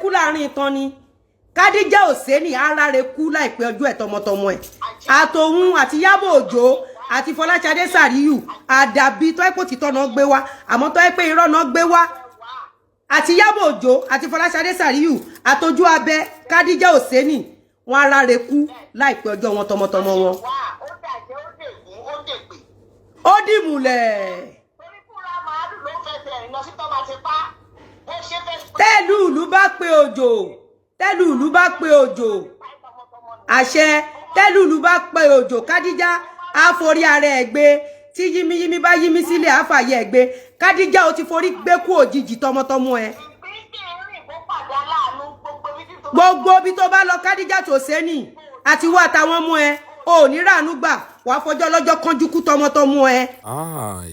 kú láàrin ìtàn ni Kádíjà Òsénì ara rẹ̀ kú láìpẹ́ ọjọ́ ẹ̀ tọmọtọmọ ẹ̀ àtòun àti Ìyábọ̀ Òjó àti Fọláṣadé Sàríyù àdàbí tó ẹ́ pò títọ́ náà gbé wá àmọ́ tó ẹ́ pé irọ́ náà gbé wá àti Ìyábọ̀ Òjó àti Fọláṣadé Sàríyù àtọjú abẹ Kádíjà Òsénì wọn ara rẹ̀ kú láìpẹ́ ọjọ́ wọn tọmọtọmọ wọn. Ó dìmùlẹ̀. Tẹ́lú ìlú bá pe òjò tẹ́lú ìlú bá pe òjò àṣẹ tẹ́lú ìlú bá pe òjò Kádíjà á forí ara ẹ̀ gbé tí yímíyímí bá yímí sílẹ̀ á fàyè ẹ̀ gbé Kádíjà ó ti forí gbé kú òjijì tọmọtọmọ ẹ̀. Gbogbo bí tó bá lọ Kádíjà Òsénì àti wá àtàwọn ọmọ ẹ̀ ò ní ràánú gbà wàá fọjọ́ lọ́jọ́ kánjú kú tọmọtọmọ ẹ̀.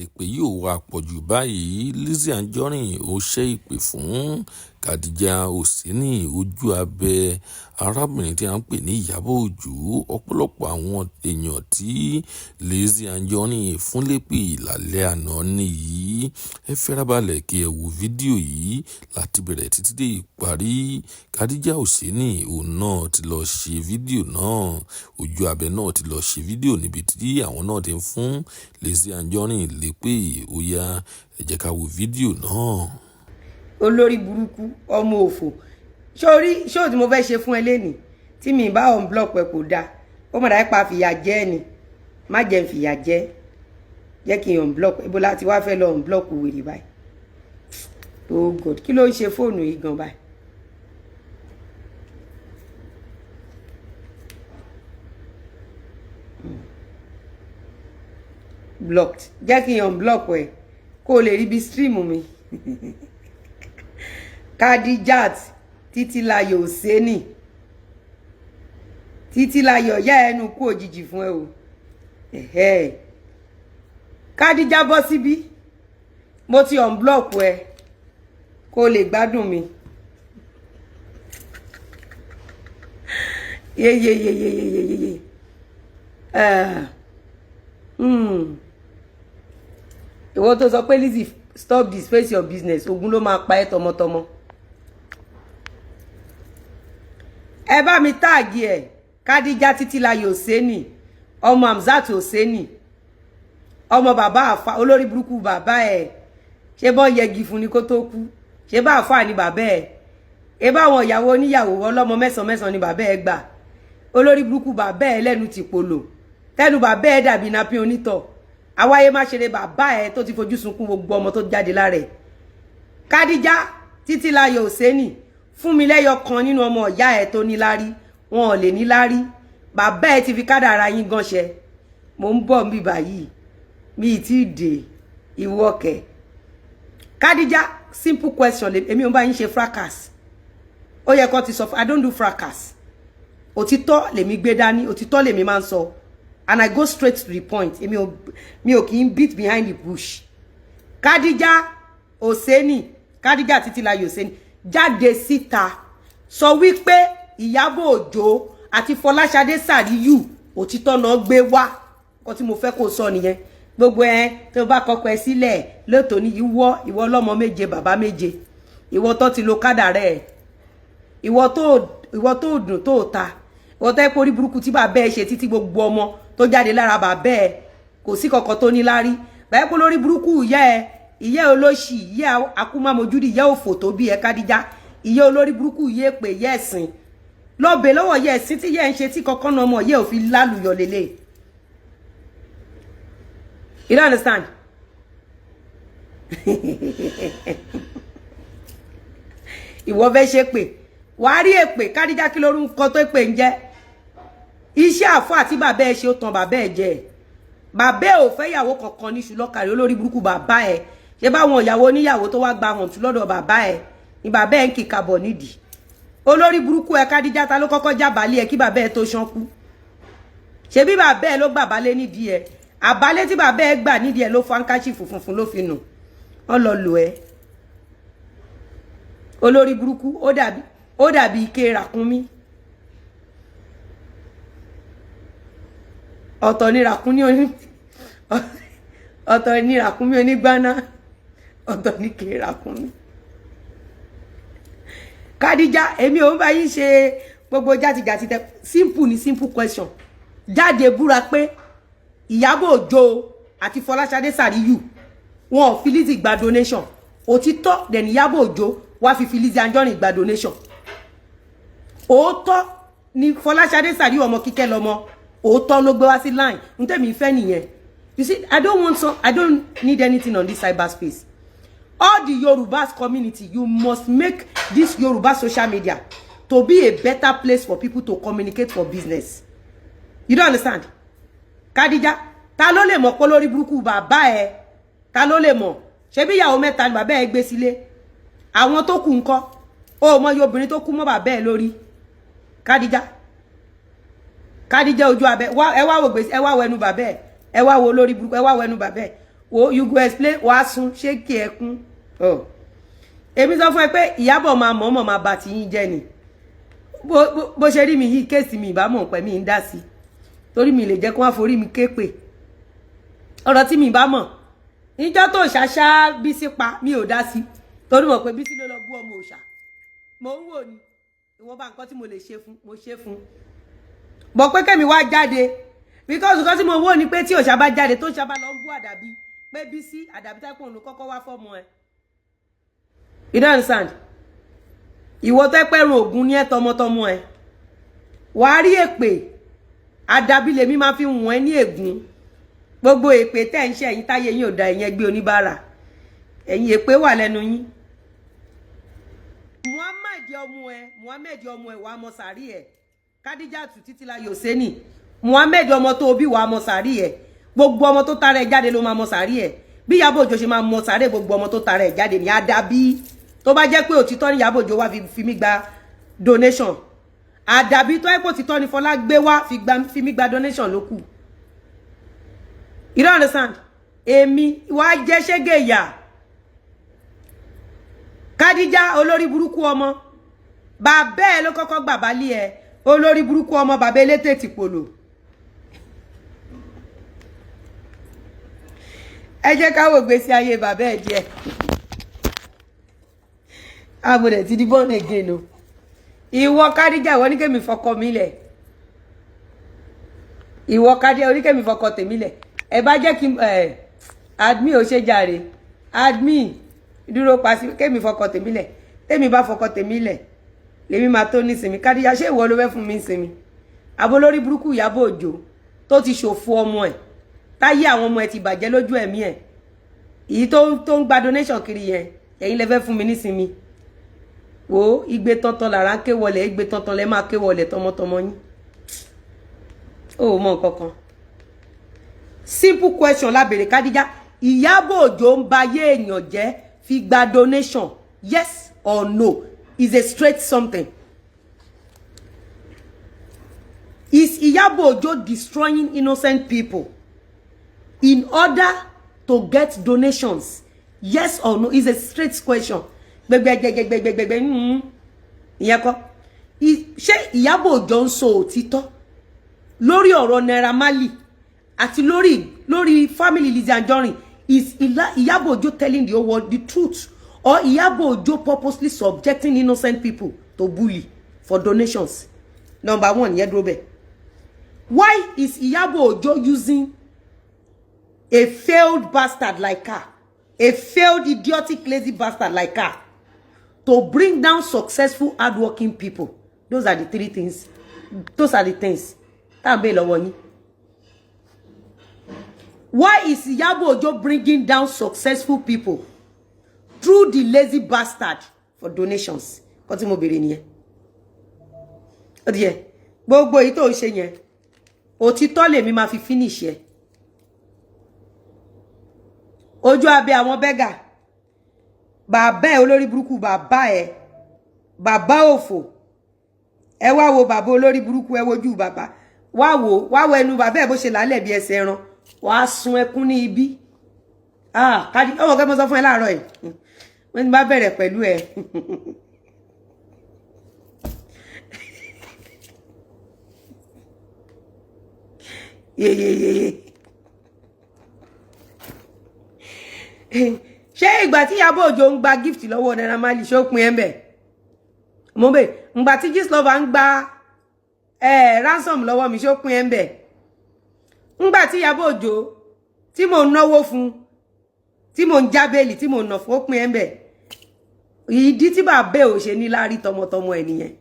Ìpè yìí ò wá pọ̀jù báyìí. Lizzy Anjorin ó ṣe ìpè fún Kádíjà Òsénì ojú abẹ arábìnrin tí a ń pè ní Ìyábọ̀ Òjó. Ọ̀pọ̀lọpọ̀ àwọn èèyàn tí Lizzy Anjorin fún lépè lálẹ́ àná nìyí. Ẹ fẹ́rabalẹ̀ kí ẹ wo fídíò yìí láti bẹ̀rẹ̀ títí dé ìparí. Kádíjà Òsénì òun náà ti lọ ṣe fídíò náà, ojú abẹ náà ti lọ ṣe fídíò níbi tí àwọn náà ti ń fún Lizzy Anjorin lépè. Ó yá ẹ jẹ́ ká wo fídíò náà. Olórí burúkú ọmọ òfò sórí ṣó tí mo fẹ́ ṣe fún ẹ lẹ́nìí tí mi bá unblock ẹ kò dáa ó mọ̀ dáa pa fìyà jẹ ni má jẹ́ n fìyà jẹ́ kí n unblock ibo láti wá fẹ́ lọ unblock wèrè báyìí. Oh God kí ló ń ṣe fóònù yìí gan báyìí. Blocked jẹ́ kí n unblock ẹ kó o lè rí bí stream mi. Kádíjà Títílayọ̀ Òsénì Títílayọ̀ yá ẹnu kú òjijì fún ẹ o. Kádíjà bọ́ síbí mo ti unblock ẹ kó lè gbádùn mi. Yeyeyeyeyeyeye. Ìwọ tó sọ pé Lizzy stop this face your business ogun ló máa pa ẹ́ tọmọtọmọ. Ẹ bá mi táàgì ẹ̀ Kádíjà Títílayọ̀ Òsénì ọmọ Hamzat Òsénì ọmọ bàbá àfà olórí burúkú bàbá ẹ̀ ṣé bọ́ yẹgi fún ni kó tó kú ṣé bá àfà ni bàbá ẹ̀ ẹ bá àwọn ìyàwó oníyàwó ọlọ́mọ mẹ́sàn-án ni bàbá ẹ̀ gbà olórí burúkú bàbá ẹ̀ lẹ́nu ti polo tẹ́nu bàbá ẹ̀ dàbí napi onítọ̀ àwáyé má ṣeré bàbá ẹ̀ tó ti fojú sunkún gbogbo ọmọ tó jáde lára ẹ̀. Kádíjà Títílayọ̀ Òsénì fún mi lẹ́yọ kan nínú ọmọ ìyá ẹ̀ tó níláárí wọn ò lè níláárí bàbá ẹ̀ ti fi kádàrá yín gánṣẹ́ mo ń bọ̀ níbí báyìí mi ti dé ìwọ́kẹ̀. Kádíjà simple question èmi ò bá yín ṣe fracas ó yẹ kó ti sọ I don't do fracas òtítọ́ lèmi gbé dání òtítọ́ lèmi máa ń sọ and I go straight to the point mi ò kì í beat behind the bush. Kádíjà Òsénì Kádíjà Títílayọ̀ Òsénì jáde síta sọ wípé Ìyábọ̀ Òjó àti Fọláṣadé Sàríyù òtítọ́ náà gbé wá kó tí mo fẹ́ kó sọ nìyẹn gbogbo ẹ tó bá kọkọ ẹ sílẹ̀ lóòótọ́ ní ìwọ ọlọ́mọ méje bàbá méje ìwọ tó ti lo kádàrá ẹ ìwọ tó dùn tó ta ìwọ tó ẹ kórí burúkú tí bàbá ẹ ṣe títí gbogbo ọmọ tó jáde lára bàbá ẹ kò sí kankan tó ní lárí báyìí pé lórí burúkú ìyá olóṣì ìyá akúmọ̀mọ́júdì ìyá òfò tó bí ẹ Kádíjà ìyá olórí burúkú ìyá èpè ìyá ẹ̀sìn lọ́bẹ̀ lọ́wọ́ ìyá ẹ̀sìn tí ìyá ẹ̀ ń ṣe tí kankan náà mọ̀ ìyá ò fi lálùyọ̀ lélẹ̀. You don't understand? Ìwọ fẹ́ ṣe pé wàá rí èpè Kádíjà kí lórúkọ tó pè ń jẹ́ iṣẹ́ àfọ àti bàbá ẹ ṣe ó tan bàbá ẹ jẹ bàbá ẹ ò fẹ́ ìyàwó kankan ní ṣùlọ́kàrí olórí burúkú bàbá ẹ ṣé báwọn ìyàwó oníyàwó tó wá gba hàn tú lọ́dọ̀ bàbá ẹ ni bàbá ẹ ń kì kabọ̀ nídìí olórí burúkú ẹ Kádíjà ta ló kọ́kọ́ jábàálẹ̀ ẹ kí bàbá ẹ tó ṣánkú ṣé bí bàbá ẹ ló gbàbálẹ̀ nídìí ẹ àbálẹ̀ tí bàbá ẹ gbà nídìí ẹ ló fọ áńkáṣì funfun ló fi nù wọ́n lọ lò ẹ olórí burúkú ó dàbí ike ràkúnmí ọ̀tọ̀ ni ràkúnmí onígbáná ọ̀tọ̀ ni ike ràkúnmí Kadija èmi ò ń bá yín ṣe gbogbo jàtijàti tẹ simple ni simple question jáde búra pé Ìyábọ̀ Òjó àti Fọláṣadé Sàríyù wọn ò fi Lizzy gba donation òtítọ́ dẹ̀ ní Ìyábọ̀ Òjó wá fi Lizzy Anjorin gba donation òótọ́ ni Fọláṣadé Sàríyù ọmọ Kíkẹ́ lọ́mọ òótọ́ ló gbé wá sí line n tẹ́mi fẹ́ nìyẹn. You see, I don't need anything on this cyberspace. All the Yorubas community, you must make this Yoruba social media to be a better place for people to communicate for business. You don't understand? Kadija, ta ló lè mọ̀ pé lórí burúkú bàbá ẹ, ta ló lè mọ̀? Ṣebí ìyàwó mẹ́ta ni bàbá ẹ gbé sílé. Àwọn tó kù ńkọ́? O mọ yo obìnrin tó kú mọ́ bàbá ẹ lórí. Kadija ojú abẹ, ẹ wá wò gbèsè, ẹ wá wo ẹnu bàbá ẹ. Ẹ wá wo lórí burúkú, ẹ wá wo ẹnu bàbá ẹ. Wo you go explain wá sún ṣé kí ẹkún. Oh. Èmi sọ fún ẹ pé Ìyábọ̀ máa mọ̀ọ́mọ̀ máa bà ti yín jẹ́ ni. Bó ṣe rí mi yìí kéèsì mi ìbá mọ̀ pé mi ń dá sí. Torí mi lè jẹ́ kó wá forí mi képe. Ọ̀rọ̀ tí mi ìbá mọ̀. Níjọ́ tó ṣàṣà Bísí pa mi ò dá sí. Torí mọ̀ pé Bísí ló lọ bú ọmọ òòṣà. Mo ń wò ni. Ìwọ̀n bá nǹkan tí mo lè ṣe fún, mo ṣe fún. Bọ̀ pé kẹ́mi wá jáde. Because nǹkan tí mo wò ni pé tí òòṣà bá jáde tó ṣàbá lọ ń bú Àdàbí. Pé Bísí Àdàbí tẹ́kùn ló kọ́kọ́ wá fọ́mọ ẹ. You don't understand? Ìwọ tẹ́ pẹ́rùn ògùn ní ẹ tọmọtọmọ ẹ. Wàá rí èpè. Àdàbí lèmi máa fi wọ̀n ẹ́ ní ègún. Gbogbo èpè tẹ́ ń ṣe ẹ̀yin táyé yín ò da ẹ̀yin ẹgbẹ́ oníbàárà. Ẹ̀yin èpè wà lẹ́nu yín. Muhammed ọmọ ẹ wà mọ sàárì ẹ. Kadijatu Títílayọ̀ Òsénì. Muhammed ọmọ tó bí wà mọ sàárì ẹ. Gbogbo ọmọ tó tara ẹ jáde ló máa mọ sàárì ẹ. Bí Ìyábọ̀ Òjó ṣe máa mọ sàárì gbogbo ọmọ tó tara ẹ jáde ní Àdàbí. Tó bá jẹ́ pé òtítọ́ ni Ìyábọ̀ Òjó wá fi mí gba donation. Àdàbí tó ẹ́ pé òtítọ́ ni Fọlá gbé wá fi mí gba donation ló kù. You don't understand? Èmi wá jẹ́ ṣégè ìyà. Kadija olórí burúkú ọmọ. Bàbá ẹ ló kọ́kọ́ gbà bálé ẹ. Olórí burúkú ọmọ bàbá elétè tìpolò. Ẹ jẹ́ ká wò gbésí ayé bàbá ẹ díẹ̀. Àbúrò ti di born again o. Ìwọ Kadija ìwọ ní kémi fọkọ mi lẹ̀. Ìwọ Kadija ó ní kémi fọkọ tèmi lẹ̀. Ẹ bá jẹ́ kí admin ò ṣe jàre. Admin dúró pa sí kémi fọkọ tèmi lẹ̀. Tèmi bá fọkọ tèmi lẹ̀. Lèmi máa tó nísinmi. Kadija ṣé ìwọ ló fẹ́ fún mi nísinmi? Abo lórí burúkú Ìyábọ̀ Òjó tó ti ṣòfò ọmọ ẹ̀. Táyé àwọn ọmọ ẹ̀ ti bàjẹ́ lójú ẹ̀mí ẹ̀. Èyí tó ń gba donation kiri yẹn. Ẹ̀yin lẹ fẹ́ fún mi nísinmi. Wo igbe tantan lára ń ké wọlé, igbe tantan lẹ máa ké wọlé tọmọtọmọ yín. Ó mọ nǹkan kan. Simple question la béèrè Kadija. Ìyábọ̀ Òjó ń ba ayé èèyàn jẹ́ fi gba donation. Yes or no? Is a straight something. Is Ìyábọ̀ Òjó destroying innocent people in order to get donations? Yes or no? Is a straight question. Ìyẹn kọ́. Ṣé Ìyábọ̀ Òjó ń sọ òtítọ́ lórí ọ̀rọ̀ Naira Marley àti lórí family Lizzy Anjorin? Is Ìyábọ̀ Òjó telling the whole world the truth? Or Ìyábọ̀ Òjó purposely subjecting innocent people to bully for donations? Number one, Yedrobe. Why is Ìyábọ̀ Òjó using a failed bastard like her, a failed idiotic lazy bastard like her, to bring down successful hardworking people? Those are the three things. Those are the things. Why is Ìyábọ̀ Òjó bringing down successful people through the lazy bastard for donations? Kọ́tí mo bèrè nìyẹn. Ó di yẹ. Gbogbo èyí tó ń ṣe yẹn. Òtítọ́ lèmi máa fi finish ẹ. Ojú abẹ́ àwọn bẹ́gà. Bàbá ẹ olórí burúkú bàbá ẹ. Bàbá òfò. Ẹ wá wo bàbá olórí burúkú ẹ wojú bàbá. Wá wo ẹnu bàbá ẹ bó ṣe lálẹ́ bí ẹsẹ̀ ẹran. Wàá sun ẹkún ní ibi. Kadi ọmọ kẹ́ mo sọ fún ẹ láàárọ̀ yìí. Wọ́n ti bá bẹ̀rẹ̀ pẹ̀lú ẹ. Ṣé ìgbà tí Ìyábọ̀ Òjó ń gba gift lọ́wọ́ Naira Marley ṣó pin ẹ̀ ń bẹ̀? mo be ngba tí Gistlover ń gba ransom lọ́wọ́ mi ṣó pín ẹ̀ ń bẹ̀ ngba tí Ìyábọ̀ Òjó tí mo náwó fún tí mo ń jábẹ́lì tí mo ná fún ó pín ẹ̀ ń bẹ̀ ìdí tí bàbá ò ṣe ní lárí tọmọtọmọ ẹ̀ nìyẹn.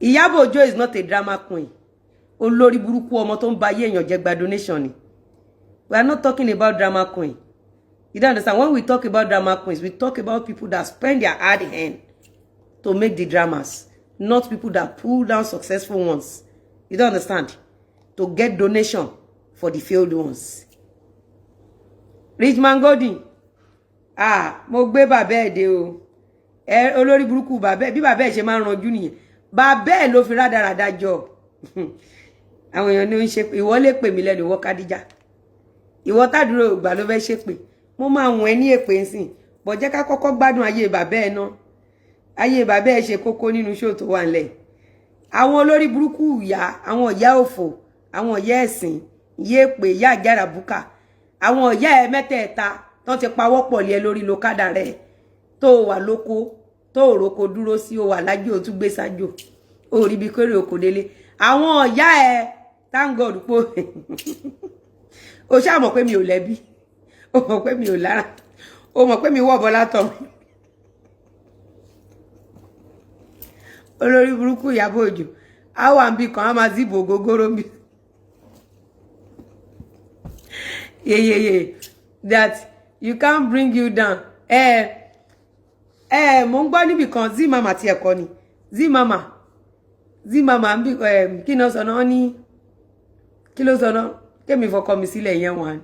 Ìyábọ̀ Òjó is not a drama queen. Olórí burúkú ọmọ tó ń ba ayé èèyàn jẹ́ gba donation ni. We are not talking about drama queen. You don't understand? When we talk about drama queens, we talk about people that spend their hard hand to make the dramas, not people that pull down successful ones. You don't understand? To get donation for the failed ones. Richman Godin. Mo gbé bàbá ẹ̀ dé o. Olórí burúkú bàbá bí bàbá ẹ̀ ṣe máa ń ranjú nìyẹn. Bàbá ẹ̀ ló fi rádaràda jọ. Àwọn èèyàn ní ń ṣe ìwọ lè pè mí lẹ́nu ìwọ Kádíjà. Ìwọ tádúró ìgbà ló fẹ́ ṣe pé mo máa wọ̀n ẹ́ ní èpè ńsìn bọ̀ jẹ́ ká kọ́kọ́ gbádùn ayé bàbá ẹ̀ náà. Ayé bàbá ẹ̀ ṣe kókó nínú show tó wà ńlẹ̀. Àwọn olórí burúkú ìyá, àwọn ìyá òfò, àwọn ìyá ẹ̀sìn, ìyá èpè, ìyá àjàràbùkà, àwọn ìyá ẹ̀ mẹ́tẹ̀ẹ̀ta tán ti pawọ́pọ̀ lé ẹ lórí lókàdá rẹ̀ tó wà lóko tó roko dúró sí ó wà lájò tún gbé sájò ó rí bí kéré oko délé àwọn ìyá ẹ̀ thank God pé ó ṣá mọ̀ pé mi ò lẹ́bi ó mọ̀ pé mi ò lára ó mọ̀ pé mi wọ̀ bọ́ látọ̀ olórí burúkú Ìyábọ̀ Òjó àwọn àbí kan á máa zìbò gógóró mi yeah that you can't bring you down mo ń gbọ́ níbì kan zí mama ti ẹ̀kọ́ ni zí mama ń bí kí náà sọ náà ní kí ló sọ náà kémi fọkọ mi sílẹ̀ yẹn wọn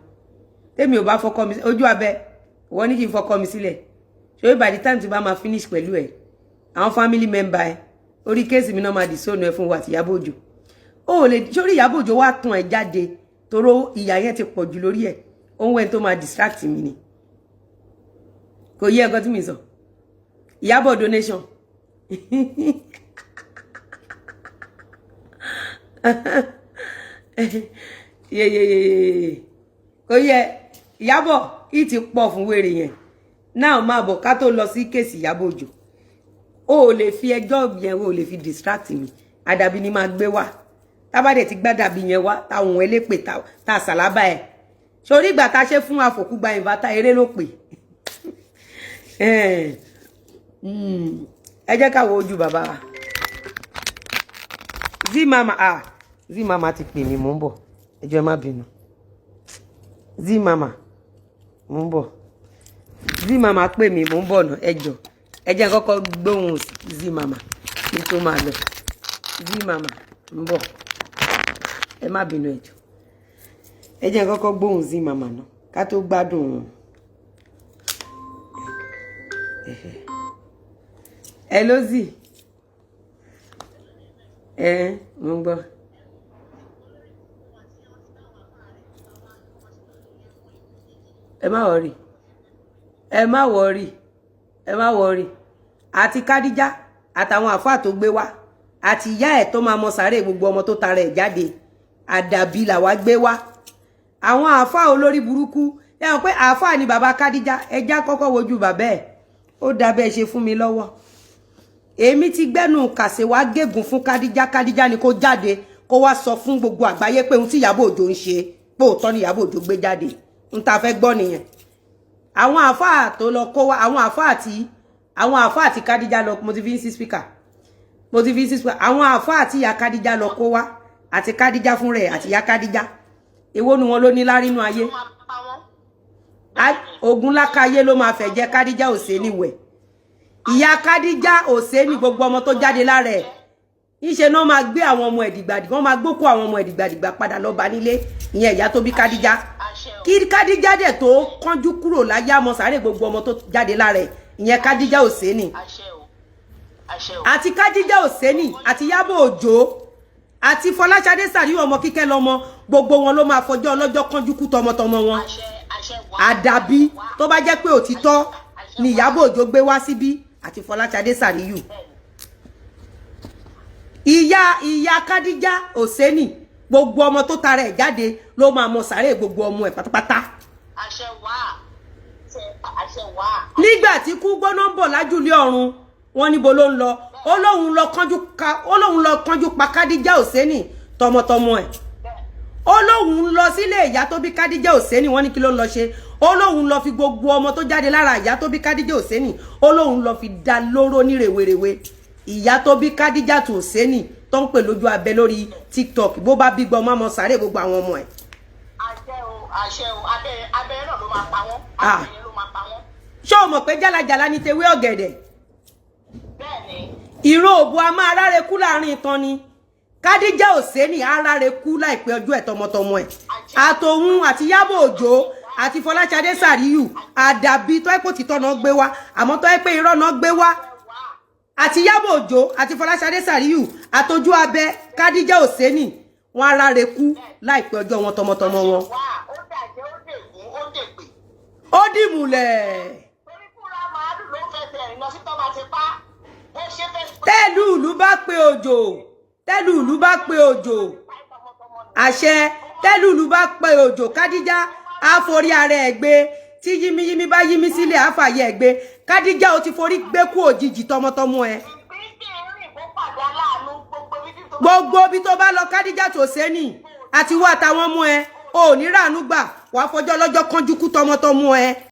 tèmi ò bá fọkọ mi ojú abẹ wọ́n ní kí n fọkọ mi sílẹ̀ ṣé by the time tí bá máa finish pẹ̀lú ẹ̀ àwọn family member ẹ̀ orí kéèsì mi náà máa dì sóònù ẹ̀ fún wa àti Ìyábọ̀ Òjó ó lè sórí Ìyábọ̀ Òjó wá tún ẹ̀ jáde toró ìyà yẹn ti pọ̀ jù lórí ẹ̀ ohun ẹ̀ tó máa distract mi ni kò yẹ ẹ̀kọ́ tí mi sọ Ìyábọ̀ donation kò yẹ Ìyábọ̀ kí ti pọ̀ fún wèrè yẹn náà máa bọ̀ ká tó lọ sí kéèsì Ìyábọ̀ Òjó ó lè fi ẹjọ́ yẹn ó lè fi distract mi àdàbí ni máa gbé wá tábàdẹ̀ ti gbádàbí yẹn wá táwọn elépè tá sàlábà ẹ̀ sórí ìgbà tá ṣe fún àfòkúgba ìbátá eré ló pè ẹ jẹ́ ká wo ojú bàbá wa Zee mama ti pè mí mò ń bọ̀ ẹjọ́ ẹ má bínú Zee mama mò ń bọ̀ Zee mama pè mí mò ń bọ̀ náà ẹjọ́ ẹ jẹ́ kọ́kọ́ gbóhùn Zee mama kí n tó máa lọ Zee mama ń bọ̀ ẹ má bínú ẹjọ́ ẹ jẹ́ kọ́kọ́ gbóhùn Zee mama náà ká tó gbádùn hello Zee mo ń gbọ́. ẹ má wọrí àti Kádíjà àtàwọn àfáà tó gbé wá àti ìyá ẹ̀ tó máa mọ sàárè gbogbo ọmọ tó tara ẹ̀ jáde àdàbí làwa gbé wá àwọn àfáà olórí burúkú ẹ hàn pé àfáà ni bàbá Kádíjà ẹjá kọ́kọ́ wojú bàbá ẹ̀ ó dábẹ́ ṣe fún mi lọ́wọ́ èmi ti gbẹ́nu kàṣẹ wá gégùn fún Kádíjà ni kó jáde kó wá sọ fún gbogbo àgbáyé pé ohun tí Ìyábọ̀ Òjó ń ṣe pé òótọ́ ni Ìyábọ̀ Òjó gbé jáde ń ta fẹ́ gbọ́ nìyẹn àwọn àfáà tó lọ kó wá àwọn àfáà tí Kádíjà lọ mo ti fi sí speaker àwọn àfáà tí ìyá Kádíjà lọ kó wá àti Kádíjà fún rẹ̀ àti ìyá Kádíjà èwo nu wọn ló ní lárínú ayé ogun lákàyé ló máa fẹ́ jẹ́ Kádíjà Òsénì wẹ̀ ìyá Kádíjà Òsénì gbogbo ọmọ tó jáde lára ẹ̀ ìṣe náà máa gbé àwọn ọmọ ẹ̀dìgbàdìgbà wọ́n máa gbókó àwọn ọmọ ẹ̀dìgbàdìgbà padà lọ bá nílé ìyẹn ìyá tó bí Kádíjà kí Kádíjà dẹ̀ tó kánjú kúrò láyé àmọ́ sáré gbogbo ọmọ tó jáde lára ẹ̀ ìyẹn Kádíjà Òsénì àti Kádíjà Òsénì àti Ìyábọ̀ Òjó àti Fọláṣadé Sàríù ọmọ Kíkẹ́ lọ́mọ gbogbo wọn ló máa fọjọ́ ọlọ́jọ́ kánjú kú tọmọtọmọ wọn àdàbí tó bá jẹ́ pé òtítọ́ ni Ìyábọ̀ Òjó gbé wá síbí àti Fọláṣadé Sàríù ìyá Kádíjà Òsénì gbogbo ọmọ tó tara ẹ̀ jáde ló máa mọ sàárè gbogbo ọmọ ẹ̀ pátápátá nígbà tí kú gbóná ń bọ̀ lájúlé ọ̀run wọ́n níbo ló ń lọ ó lóun lọ kánjú pa Kádíjà Òsénì tọmọtọmọ ẹ̀ ó lóun lọ sílé ìyá tó bí Kádíjà Òsénì wọ́n ní kí ló ń lọ ṣe ó lóun lọ fi gbogbo ọmọ tó jáde lára ìyá tó bí Kádíjà Òsénì ó lóun lọ fi dá lóró ní rèwerèwe ìyá tó bí Kádíjà Òsénì tó ń pè lójú abẹ lórí TikTok bó bá bí gbọmọ mọ sáré gbogbo àwọn ọmọ ẹ̀. àṣẹ o abẹ́rẹ́ náà ló máa pa wọ́n abẹ́rẹ́ ló máa pa wọ́n. ṣé o mọ̀ pé jálajàla ni tewé ọ̀gẹ̀dẹ̀. bẹ́ẹ̀ni. ìró òbò a máa ráre kú láàrin ìtàn ni Kádíjà Òsénì á ráre kú láìpẹ́ ọjọ́ ẹ̀ tọmọtọmọ ẹ̀ àtòun àti Ìyábọ̀ Òjó àti Fọláṣadé Sàríyù àdàbí tó ẹ́ pò títọ́ náà gbé wá àmọ́ tó ẹ́ pé irọ́ náà gbé wá àti Ìyábọ̀ Òjó àti Fọláṣadé Sàríyù àtọjú abẹ Kádíjà Òsénì wọn ara rẹ̀ kú láìpẹ́ ọjọ́ wọn tọmọtọmọ wọn. ó dìmùlẹ̀. tẹ́lú ìlú bá pe òjò tẹ́lú ìlú bá pe òjò àṣẹ tẹ́lú ìlú bá pe òjò Kádíjà á forí ara ẹ̀ gbé tí yímíyímí bá yímí sílẹ̀ á fàyè ẹ̀ gbé Kádíjà ó ti forí gbé kú òjijì tọmọtọmọ ẹ̀. gbogbo bí tó bá lọ Kádíjà Òsénì àti wá àtàwọn ọmọ ẹ̀ ò ní ràánú gbà wàá fọjọ́ lọ́jọ́ kánjú kú tọmọtọmọ ẹ̀.